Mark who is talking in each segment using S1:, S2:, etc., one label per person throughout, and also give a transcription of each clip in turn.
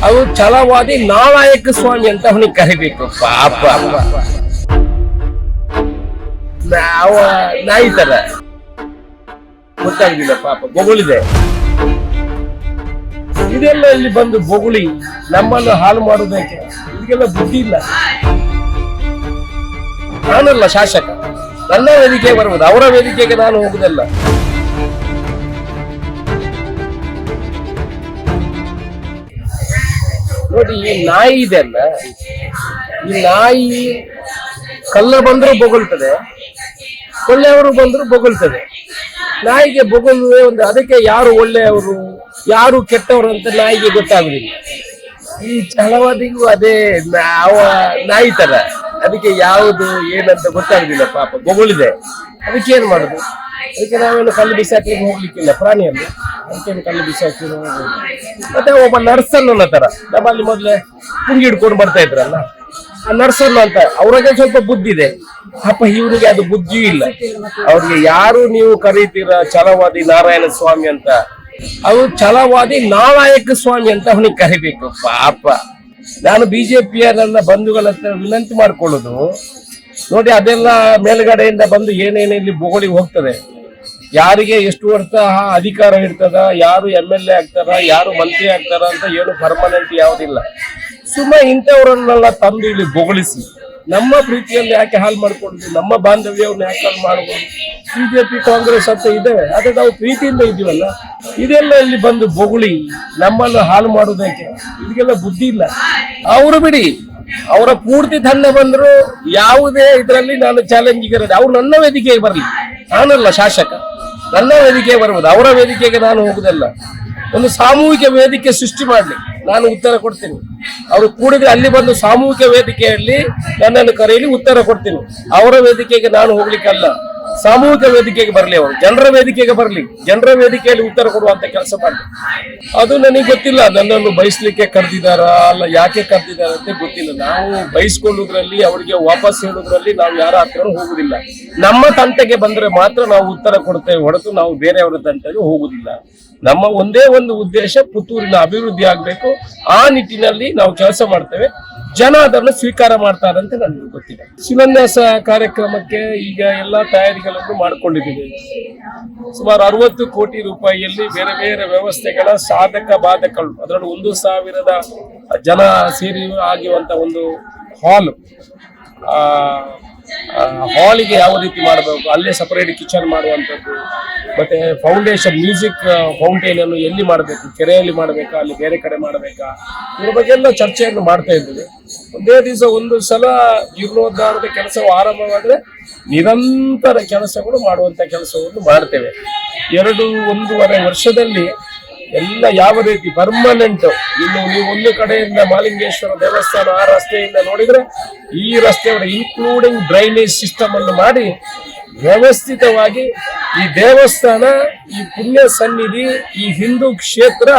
S1: ಅವು ಛಲವಾದಿ ನಾರಾಯಕ ಸ್ವಾಮಿ ಅಂತ ಅವನಿಗೆ ಕರಿಬೇಕು. ಪಾಪ ಅವ ನಾಯಿ ತರ ಗೊತ್ತಾಗುದಿಲ್ಲ ಪಾಪ, ಬೊಗಳಿದೆ. ಇದೆಲ್ಲ ಇಲ್ಲಿ ಬಂದು ಬೊಗಳಿ ನಮ್ಮನ್ನು ಹಾಳು ಮಾಡುವುದಕ್ಕೆ ಇದಕ್ಕೆಲ್ಲ ಬುದ್ಧಿ ಇಲ್ಲ. ನಾನಲ್ಲ ಶಾಸಕ, ನನ್ನ ವೇದಿಕೆಗೆ ಬರುವುದು, ಅವರ ವೇದಿಕೆಗೆ ನಾನು ಹೋಗುದಲ್ಲ. ನೋಡಿ, ಈ ನಾಯಿ ಇದೆ ಅಲ್ಲ, ಈ ನಾಯಿ ಕಳ್ಳ ಬಂದ್ರು ಬೊಗಳ್ತದೆ, ಒಳ್ಳೆಯವರು ಬಂದ್ರು ಬೊಗಳ್ತದೆ. ನಾಯಿಗೆ ಬೊಗಳುವೆ ಒಂದು, ಅದಕ್ಕೆ ಯಾರು ಒಳ್ಳೆಯವರು ಯಾರು ಕೆಟ್ಟವರು ಅಂತ ನಾಯಿಗೆ ಗೊತ್ತಾಗುದಿಲ್ಲ. ಈ ಛಲವಾದಿಗೂ ಅದೇ ನಾಯಿ ತರ, ಅದಕ್ಕೆ ಯಾವುದು ಏನಂತ ಗೊತ್ತಾಗುದಿಲ್ಲ ಪಾಪ, ಬೊಗಳಿದೆ. ಅದಕ್ಕೆ ಏನ್ ಮಾಡುದು? ಅದಕ್ಕೆ ನಾವೇನು ಕಲ್ಲು ಬಿಸಾಕ್ಲಿಕ್ಕೆ ಹೋಗ್ಲಿಕ್ಕಿಲ್ಲ, ಪ್ರಾಣಿಯಲ್ಲಿ ಅದಕ್ಕೇನು ಕಲ್ಲು ಬಿಸಾಕಿ ಹೋಗುದು. ಮತ್ತೆ ಒಬ್ಬ ನರ್ಸನ್ನ ತರ ನಮ್ಮಲ್ಲಿ ಮೊದ್ಲೇ ಪುಂಗಿ ಹಿಡ್ಕೊಂಡು ಬರ್ತಾ ಇದ್ರಲ್ಲ, ಆ ನರ್ಸನ್ನ ಅಂತ ಅವ್ರಿಗೆ ಸ್ವಲ್ಪ ಬುದ್ಧಿ ಇದೆ. ಪಾಪ ಇವನಿಗೆ ಅದು ಬುದ್ಧಿಯೂ ಇಲ್ಲ. ಅವ್ರಿಗೆ ಯಾರು ನೀವು ಕರೀತೀರ ಛಲವಾದಿ ನಾರಾಯಣ ಸ್ವಾಮಿ ಅಂತ, ಅವು ಛಲವಾದಿ ನಾರಾಯಕ ಸ್ವಾಮಿ ಅಂತ ಅವನಿಗೆ ಕರಿಬೇಕು. ಪಾಪ ನಾನು ಬಿಜೆಪಿಯ ನನ್ನ ಬಂಧುಗಳ ಹತ್ರ ವಿನಂತಿ ಮಾಡ್ಕೊಳ್ಳೋದು, ನೋಡಿ ಅದೆಲ್ಲ ಮೇಲ್ಗಡೆಯಿಂದ ಬಂದು ಏನೇನು ಇಲ್ಲಿ ಬೊಗಳಿ ಹೋಗ್ತದೆ, ಯಾರಿಗೆ ಎಷ್ಟು ವರ್ಷ ಅಧಿಕಾರ ಇರ್ತದ, ಯಾರು MLA ಆಗ್ತಾರ, ಯಾರು ಮಂತ್ರಿ ಆಗ್ತಾರ ಅಂತ ಏನು ಪರ್ಮನೆಂಟ್ ಯಾವುದಿಲ್ಲ. ಸುಮ್ಮನೆ ಇಂಥವ್ರನ್ನೆಲ್ಲ ತಂದು ಇಲ್ಲಿ ಬೊಗಳಿಸಿ ನಮ್ಮ ಪ್ರೀತಿಯಲ್ಲಿ ಯಾಕೆ ಹಾಳು ಮಾಡ್ಕೊಡುದು, ನಮ್ಮ ಬಾಂಧವ್ಯವನ್ನು ಯಾಕೆ ಹಾಳು ಮಾಡಬಹುದು? ಬಿಜೆಪಿ ಕಾಂಗ್ರೆಸ್ ಅಂತ ಇದ್ದೇವೆ, ಅದೇ ನಾವು ಪ್ರೀತಿಯಿಂದ ಇದೀವಲ್ಲ. ಇದೆಲ್ಲ ಇಲ್ಲಿ ಬಂದು ಬೊಗಳಿ ನಮ್ಮನ್ನು ಹಾಳು ಮಾಡುವುದಕ್ಕೆ ಇದಕ್ಕೆಲ್ಲ ಬುದ್ಧಿ ಇಲ್ಲ. ಅವರು ಬಿಡಿ, ಅವರ ಪೂರ್ತಿ ತಂಡ ಬಂದ್ರು ಯಾವುದೇ ಇದರಲ್ಲಿ ನಾನು ಚಾಲೆಂಜಿಗೆ ಇರೋದು. ಅವ್ರು ನನ್ನ ವೇದಿಕೆಗೆ ಬರಲಿ, ನಾನಲ್ಲ ಶಾಸಕ, ನನ್ನ ವೇದಿಕೆಗೆ ಬರುವುದು, ಅವರ ವೇದಿಕೆಗೆ ನಾನು ಹೋಗುದಲ್ಲ. ಒಂದು ಸಾಮೂಹಿಕ ವೇದಿಕೆ ಸೃಷ್ಟಿ ಮಾಡ್ಲಿ, ನಾನು ಉತ್ತರ ಕೊಡ್ತೀನಿ. ಅವರು ಕೂಡಿದ್ರೆ ಅಲ್ಲಿ ಬಂದು ಸಾಮೂಹಿಕ ವೇದಿಕೆಯಲ್ಲಿ ನನ್ನನ್ನು ಕರೆಯಲಿ, ಉತ್ತರ ಕೊಡ್ತೀನಿ. ಅವರ ವೇದಿಕೆಗೆ ನಾನು ಹೋಗ್ಲಿಕ್ಕಲ್ಲ, ಸಾಮೂಹಿಕ ವೇದಿಕೆಗೆ ಬರಲಿ, ಅವರು ಜನರ ವೇದಿಕೆಗೆ ಬರಲಿ, ಜನರ ವೇದಿಕೆಯಲ್ಲಿ ಉತ್ತರ ಕೊಡುವಂತ ಕೆಲಸ ಮಾಡಲಿ. ಅದು ನನಗೆ ಗೊತ್ತಿಲ್ಲ, ನನ್ನನ್ನು ಬಯಸ್ಲಿಕ್ಕೆ ಕರೆದಿದಾರ ಅಲ್ಲ, ಯಾಕೆ ಕರೆದಿದ್ದಾರೆ ಅಂತ ಗೊತ್ತಿಲ್ಲ. ನಾವು ಬಯಸ್ಕೊಳ್ಳುದ್ರಲ್ಲಿ, ಅವರಿಗೆ ವಾಪಸ್ ಹೇಳುದ್ರಲ್ಲಿ ನಾವು ಯಾರ ಹತ್ರ ಹೋಗುದಿಲ್ಲ. ನಮ್ಮ ತಂಟೆಗೆ ಬಂದ್ರೆ ಮಾತ್ರ ನಾವು ಉತ್ತರ ಕೊಡ್ತೇವೆ ಹೊರತು ನಾವು ಬೇರೆಯವರ ತಂಟೆಗೆ ಹೋಗುದಿಲ್ಲ. ನಮ್ಮ ಒಂದೇ ಒಂದು ಉದ್ದೇಶ ಪುತ್ತೂರಿನ ಅಭಿವೃದ್ಧಿ ಆಗ್ಬೇಕು. ಆ ನಿಟ್ಟಿನಲ್ಲಿ ನಾವು ಕೆಲಸ ಮಾಡ್ತೇವೆ. ಜನ ಅದನ್ನು ಸ್ವೀಕಾರ ಮಾಡ್ತಾರೆ ಅಂತ ನನಗೆ ಗೊತ್ತಿದೆ. ಶಿಲಾನ್ಯಾಸ ಕಾರ್ಯಕ್ರಮಕ್ಕೆ ಈಗ ಎಲ್ಲಾ ತಯಾರಿಗಳನ್ನು ಮಾಡಿಕೊಂಡಿದ್ದೀವಿ. ಸುಮಾರು 60 ಕೋಟಿ ರೂಪಾಯಿಯಲ್ಲಿ ಬೇರೆ ಬೇರೆ ವ್ಯವಸ್ಥೆಗಳ ಸಾಧಕ ಬಾಧಕಗಳು, ಅದರಲ್ಲಿ 1,000 ಜನ ಸೇರಿ ಆಗಿರುವಂತ ಒಂದು ಹಾಲ್, ಹಾಲಿಗೆ ಯಾವ ರೀತಿ ಮಾಡಬೇಕು, ಅಲ್ಲೇ ಸಪರೇಟ್ ಕಿಚನ್ ಮಾಡುವಂಥದ್ದು, ಮತ್ತೆ ಫೌಂಡೇಶನ್ ಮ್ಯೂಸಿಕ್ ಫೌಂಟೇನ್ ಅನ್ನು ಎಲ್ಲಿ ಮಾಡಬೇಕು, ಕೆರೆಯಲ್ಲಿ ಮಾಡಬೇಕಾ, ಅಲ್ಲಿ ಬೇರೆ ಕಡೆ ಮಾಡಬೇಕಾ, ಇದ್ರ ಬಗ್ಗೆ ಎಲ್ಲ ಚರ್ಚೆಯನ್ನು ಮಾಡ್ತಾ ಇದ್ದೀವಿ. ಒಂದೇ ದಿವಸ ಒಂದು ಸಲ ಜೀರ್ಣೋದ್ಧಾರದ ಕೆಲಸವು ಆರಂಭವಾದ್ರೆ ನಿರಂತರ ಕೆಲಸಗಳು ಮಾಡುವಂತ ಕೆಲಸವನ್ನು ಮಾಡ್ತೇವೆ. 1.5 ವರ್ಷದಲ್ಲಿ ಎಲ್ಲ ಯಾವ ರೀತಿ ಪರ್ಮನೆಂಟ್, ಇನ್ನು ನೀವು ಒಂದು ಕಡೆಯಿಂದ ಮಾಲಿಂಗೇಶ್ವರ ದೇವಸ್ಥಾನ ಆ ರಸ್ತೆಯಿಂದ ನೋಡಿದ್ರೆ ಈ ರಸ್ತೆಯವರ ಇನ್ಕ್ಲೂಡಿಂಗ್ ಡ್ರೈನೇಜ್ ಸಿಸ್ಟಮ್ ಅನ್ನು ಮಾಡಿ ವ್ಯವಸ್ಥಿತವಾಗಿ ಈ ದೇವಸ್ಥಾನ, ಈ ಪುಣ್ಯ ಸನ್ನಿಧಿ, ಈ ಹಿಂದೂ ಕ್ಷೇತ್ರ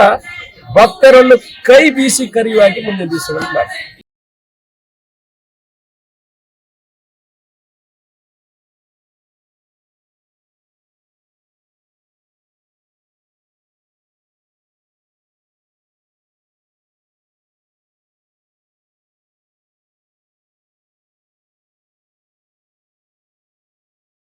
S1: ಭಕ್ತರನ್ನು ಕೈ ಬೀಸಿ ಕರೆಯುವಾಗಿ ಮುಂದಿನ ದಿವಸಗಳಲ್ಲಿ ಮಾಡಿ